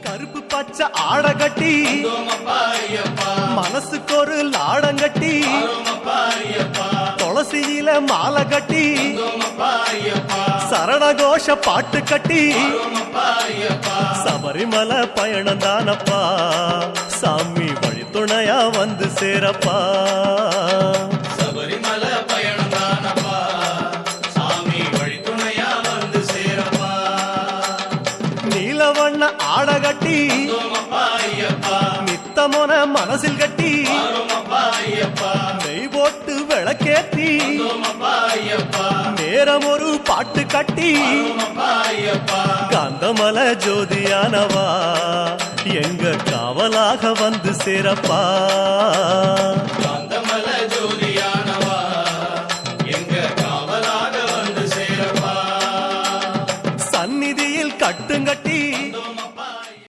கருப்பு பச்சை ஆடகட்டி மனசுக்கு ஒரு லாடங்கட்டி துளசியில மாலை கட்டி சரணகோஷ பாட்டு கட்டி சபரிமலை பயணம் தானப்பா சாமி வழி துணையா வந்து சேரப்பா சபரிமலை பயணம் தானப்பா சாமி வழி துணையா வந்து சேரப்பா நீலவண்ண ஆடகட்டி நித்தமோன மனசில் கட்டி நெய் போட்டு விளக்கேத்தி நேரம் ஒரு பாட்டு கட்டி காந்தமல ஜோதியானவா எங்க காவலாக வந்து சேரப்பா